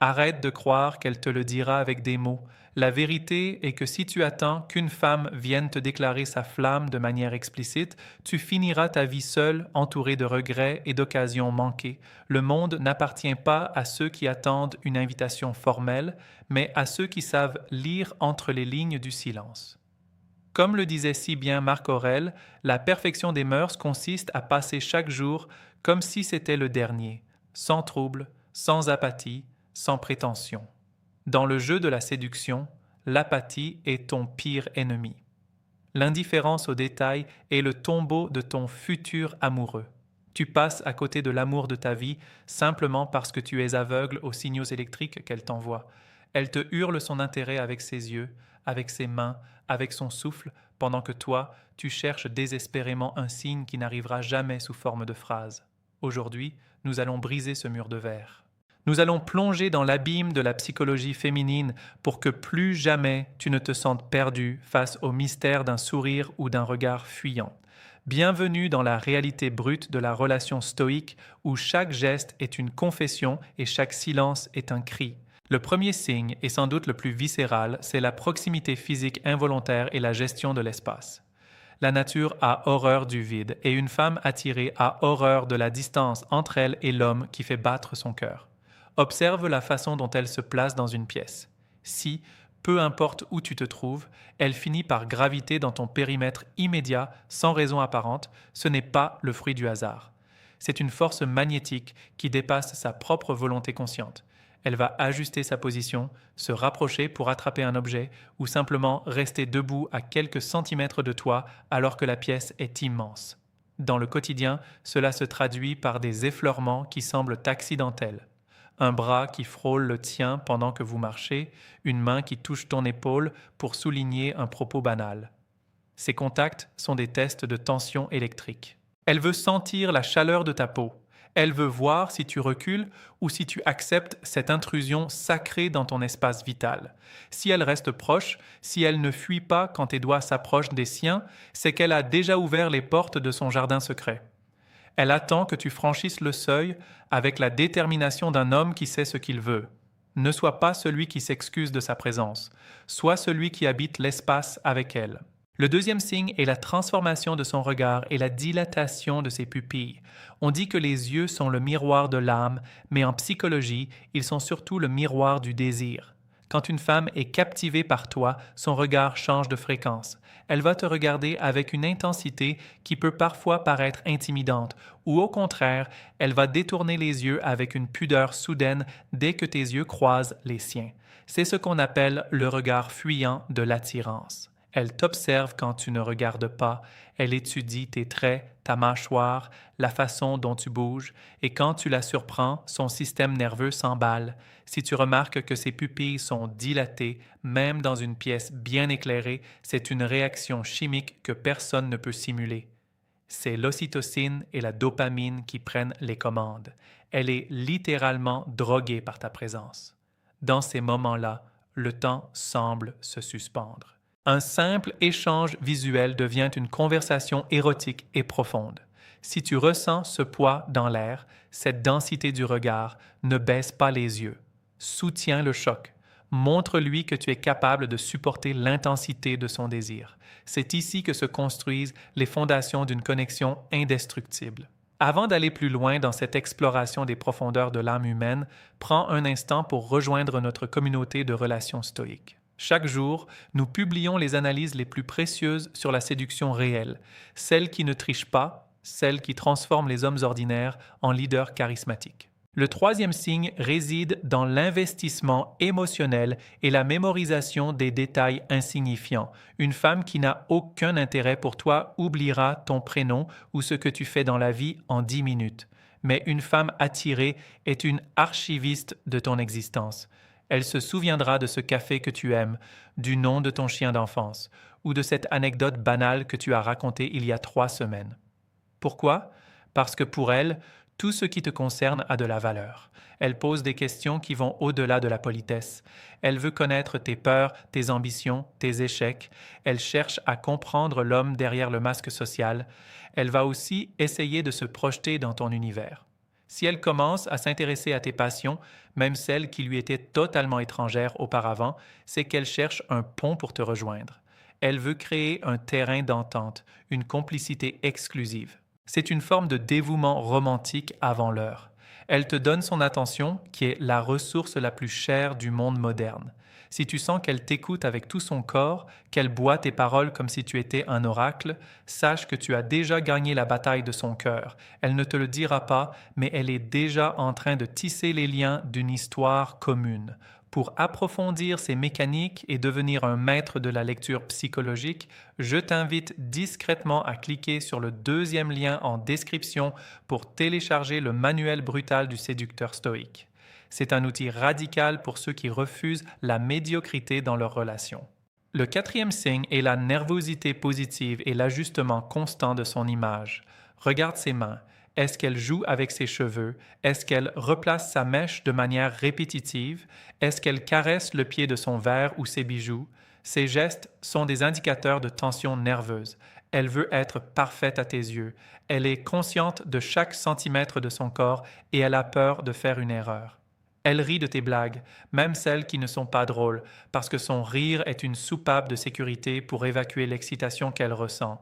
Arrête de croire qu'elle te le dira avec des mots. La vérité est que si tu attends qu'une femme vienne te déclarer sa flamme de manière explicite, tu finiras ta vie seule, entourée de regrets et d'occasions manquées. Le monde n'appartient pas à ceux qui attendent une invitation formelle, mais à ceux qui savent lire entre les lignes du silence. Comme le disait si bien Marc Aurèle, la perfection des mœurs consiste à passer chaque jour comme si c'était le dernier, sans trouble, sans apathie, sans prétention. Dans le jeu de la séduction, l'apathie est ton pire ennemi. L'indifférence aux détails est le tombeau de ton futur amoureux. Tu passes à côté de l'amour de ta vie simplement parce que tu es aveugle aux signaux électriques qu'elle t'envoie. Elle te hurle son intérêt avec ses yeux, avec ses mains, avec son souffle, pendant que toi, tu cherches désespérément un signe qui n'arrivera jamais sous forme de phrase. Aujourd'hui, nous allons briser ce mur de verre. Nous allons plonger dans l'abîme de la psychologie féminine pour que plus jamais tu ne te sentes perdu face au mystère d'un sourire ou d'un regard fuyant. Bienvenue dans la réalité brute de la relation stoïque où chaque geste est une confession et chaque silence est un cri. Le premier signe, et sans doute le plus viscéral, c'est la proximité physique involontaire et la gestion de l'espace. La nature a horreur du vide et une femme attirée a horreur de la distance entre elle et l'homme qui fait battre son cœur. Observe la façon dont elle se place dans une pièce. Si, peu importe où tu te trouves, elle finit par graviter dans ton périmètre immédiat sans raison apparente, ce n'est pas le fruit du hasard. C'est une force magnétique qui dépasse sa propre volonté consciente. Elle va ajuster sa position, se rapprocher pour attraper un objet ou simplement rester debout à quelques centimètres de toi alors que la pièce est immense. Dans le quotidien, cela se traduit par des effleurements qui semblent accidentels. Un bras qui frôle le tien pendant que vous marchez, une main qui touche ton épaule pour souligner un propos banal. Ces contacts sont des tests de tension électrique. Elle veut sentir la chaleur de ta peau. Elle veut voir si tu recules ou si tu acceptes cette intrusion sacrée dans ton espace vital. Si elle reste proche, si elle ne fuit pas quand tes doigts s'approchent des siens, c'est qu'elle a déjà ouvert les portes de son jardin secret. Elle attend que tu franchisses le seuil avec la détermination d'un homme qui sait ce qu'il veut. Ne sois pas celui qui s'excuse de sa présence, sois celui qui habite l'espace avec elle. Le deuxième signe est la transformation de son regard et la dilatation de ses pupilles. On dit que les yeux sont le miroir de l'âme, mais en psychologie, ils sont surtout le miroir du désir. Quand une femme est captivée par toi, son regard change de fréquence. Elle va te regarder avec une intensité qui peut parfois paraître intimidante, ou au contraire, elle va détourner les yeux avec une pudeur soudaine dès que tes yeux croisent les siens. C'est ce qu'on appelle le regard fuyant de l'attirance. Elle t'observe quand tu ne regardes pas, elle étudie tes traits, ta mâchoire, la façon dont tu bouges, et quand tu la surprends, son système nerveux s'emballe. Si tu remarques que ses pupilles sont dilatées, même dans une pièce bien éclairée, c'est une réaction chimique que personne ne peut simuler. C'est l'ocytocine et la dopamine qui prennent les commandes. Elle est littéralement droguée par ta présence. Dans ces moments-là, le temps semble se suspendre. Un simple échange visuel devient une conversation érotique et profonde. Si tu ressens ce poids dans l'air, cette densité du regard, ne baisse pas les yeux. Soutiens le choc. Montre-lui que tu es capable de supporter l'intensité de son désir. C'est ici que se construisent les fondations d'une connexion indestructible. Avant d'aller plus loin dans cette exploration des profondeurs de l'âme humaine, prends un instant pour rejoindre notre communauté de relations stoïques. Chaque jour, nous publions les analyses les plus précieuses sur la séduction réelle, celles qui ne trichent pas, celles qui transforment les hommes ordinaires en leaders charismatiques. Le troisième signe réside dans l'investissement émotionnel et la mémorisation des détails insignifiants. Une femme qui n'a aucun intérêt pour toi oubliera ton prénom ou ce que tu fais dans la vie en 10 minutes. Mais une femme attirée est une archiviste de ton existence. Elle se souviendra de ce café que tu aimes, du nom de ton chien d'enfance ou de cette anecdote banale que tu as racontée il y a 3 semaines. Pourquoi? Parce que pour elle, tout ce qui te concerne a de la valeur. Elle pose des questions qui vont au-delà de la politesse. Elle veut connaître tes peurs, tes ambitions, tes échecs. Elle cherche à comprendre l'homme derrière le masque social. Elle va aussi essayer de se projeter dans ton univers. Si elle commence à s'intéresser à tes passions, même celles qui lui étaient totalement étrangères auparavant, c'est qu'elle cherche un pont pour te rejoindre. Elle veut créer un terrain d'entente, une complicité exclusive. C'est une forme de dévouement romantique avant l'heure. Elle te donne son attention, qui est la ressource la plus chère du monde moderne. Si tu sens qu'elle t'écoute avec tout son corps, qu'elle boit tes paroles comme si tu étais un oracle, sache que tu as déjà gagné la bataille de son cœur. Elle ne te le dira pas, mais elle est déjà en train de tisser les liens d'une histoire commune. Pour approfondir ces mécaniques et devenir un maître de la lecture psychologique, je t'invite discrètement à cliquer sur le deuxième lien en description pour télécharger le manuel brutal du séducteur stoïque. C'est un outil radical pour ceux qui refusent la médiocrité dans leurs relations. Le quatrième signe est la nervosité positive et l'ajustement constant de son image. Regarde ses mains. Est-ce qu'elle joue avec ses cheveux? Est-ce qu'elle replace sa mèche de manière répétitive? Est-ce qu'elle caresse le pied de son verre ou ses bijoux? Ces gestes sont des indicateurs de tension nerveuse. Elle veut être parfaite à tes yeux. Elle est consciente de chaque centimètre de son corps et elle a peur de faire une erreur. Elle rit de tes blagues, même celles qui ne sont pas drôles, parce que son rire est une soupape de sécurité pour évacuer l'excitation qu'elle ressent.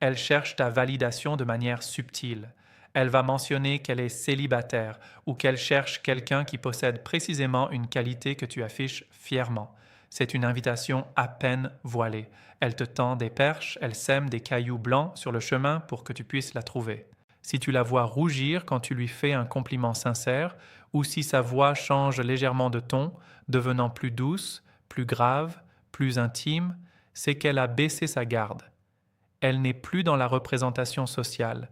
Elle cherche ta validation de manière subtile. Elle va mentionner qu'elle est célibataire ou qu'elle cherche quelqu'un qui possède précisément une qualité que tu affiches fièrement. C'est une invitation à peine voilée. Elle te tend des perches, elle sème des cailloux blancs sur le chemin pour que tu puisses la trouver. Si tu la vois rougir quand tu lui fais un compliment sincère, ou si sa voix change légèrement de ton, devenant plus douce, plus grave, plus intime, c'est qu'elle a baissé sa garde. Elle n'est plus dans la représentation sociale.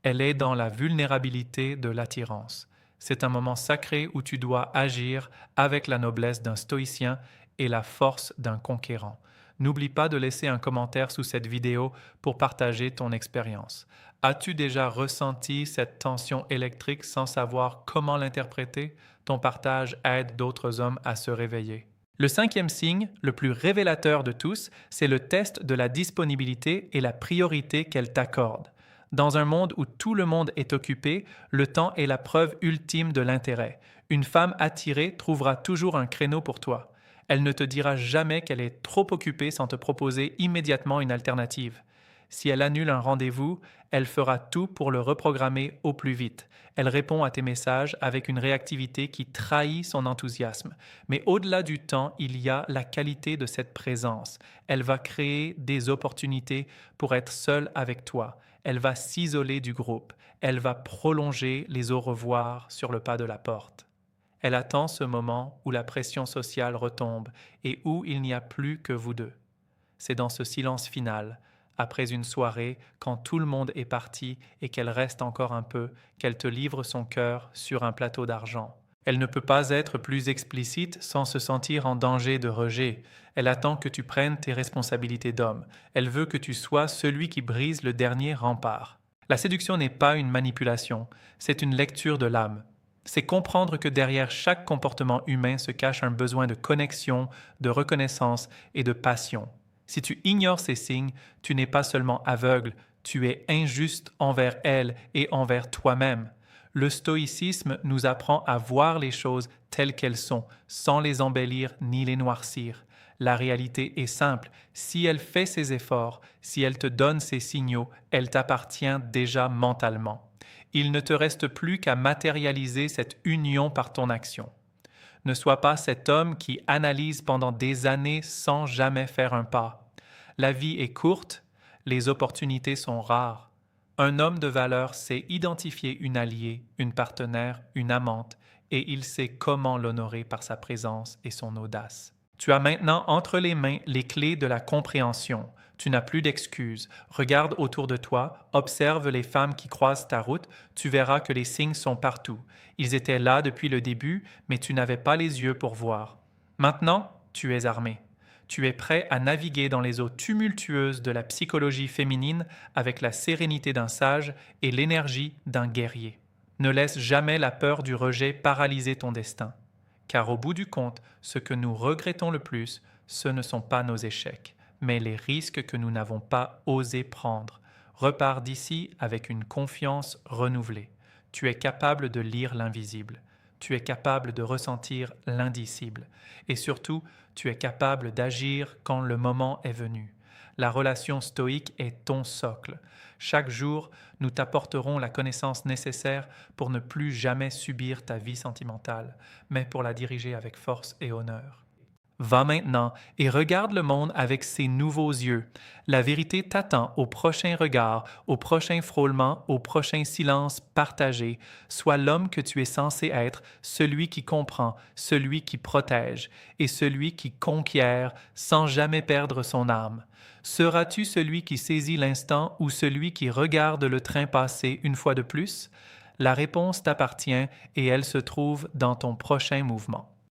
Elle est dans la vulnérabilité de l'attirance. C'est un moment sacré où tu dois agir avec la noblesse d'un stoïcien et la force d'un conquérant. N'oublie pas de laisser un commentaire sous cette vidéo pour partager ton expérience. As-tu déjà ressenti cette tension électrique sans savoir comment l'interpréter? Ton partage aide d'autres hommes à se réveiller. Le cinquième signe, le plus révélateur de tous, c'est le test de la disponibilité et la priorité qu'elle t'accorde. Dans un monde où tout le monde est occupé, le temps est la preuve ultime de l'intérêt. Une femme attirée trouvera toujours un créneau pour toi. Elle ne te dira jamais qu'elle est trop occupée sans te proposer immédiatement une alternative. Si elle annule un rendez-vous, elle fera tout pour le reprogrammer au plus vite. Elle répond à tes messages avec une réactivité qui trahit son enthousiasme. Mais au-delà du temps, il y a la qualité de cette présence. Elle va créer des opportunités pour être seule avec toi. Elle va s'isoler du groupe. Elle va prolonger les au revoir sur le pas de la porte. Elle attend ce moment où la pression sociale retombe et où il n'y a plus que vous deux. C'est dans ce silence final, après une soirée, quand tout le monde est parti et qu'elle reste encore un peu, qu'elle te livre son cœur sur un plateau d'argent. Elle ne peut pas être plus explicite sans se sentir en danger de rejet. Elle attend que tu prennes tes responsabilités d'homme. Elle veut que tu sois celui qui brise le dernier rempart. La séduction n'est pas une manipulation, c'est une lecture de l'âme. C'est comprendre que derrière chaque comportement humain se cache un besoin de connexion, de reconnaissance et de passion. Si tu ignores ces signes, tu n'es pas seulement aveugle, tu es injuste envers elle et envers toi-même. Le stoïcisme nous apprend à voir les choses telles qu'elles sont, sans les embellir ni les noircir. La réalité est simple. Si elle fait ses efforts, si elle te donne ses signaux, elle t'appartient déjà mentalement. Il ne te reste plus qu'à matérialiser cette union par ton action. Ne sois pas cet homme qui analyse pendant des années sans jamais faire un pas. La vie est courte, les opportunités sont rares. Un homme de valeur sait identifier une alliée, une partenaire, une amante, et il sait comment l'honorer par sa présence et son audace. Tu as maintenant entre les mains les clés de la compréhension. Tu n'as plus d'excuses. Regarde autour de toi, observe les femmes qui croisent ta route, tu verras que les signes sont partout. Ils étaient là depuis le début, mais tu n'avais pas les yeux pour voir. Maintenant, tu es armé. Tu es prêt à naviguer dans les eaux tumultueuses de la psychologie féminine avec la sérénité d'un sage et l'énergie d'un guerrier. Ne laisse jamais la peur du rejet paralyser ton destin. Car au bout du compte, ce que nous regrettons le plus, ce ne sont pas nos échecs, mais les risques que nous n'avons pas osé prendre. Repars d'ici avec une confiance renouvelée. Tu es capable de lire l'invisible. Tu es capable de ressentir l'indicible. Et surtout, tu es capable d'agir quand le moment est venu. La relation stoïque est ton socle. Chaque jour, nous t'apporterons la connaissance nécessaire pour ne plus jamais subir ta vie sentimentale, mais pour la diriger avec force et honneur. Va maintenant et regarde le monde avec ses nouveaux yeux. La vérité t'attend au prochain regard, au prochain frôlement, au prochain silence partagé. Sois l'homme que tu es censé être, celui qui comprend, celui qui protège et celui qui conquiert sans jamais perdre son âme. Seras-tu celui qui saisit l'instant ou celui qui regarde le train passer une fois de plus? La réponse t'appartient et elle se trouve dans ton prochain mouvement.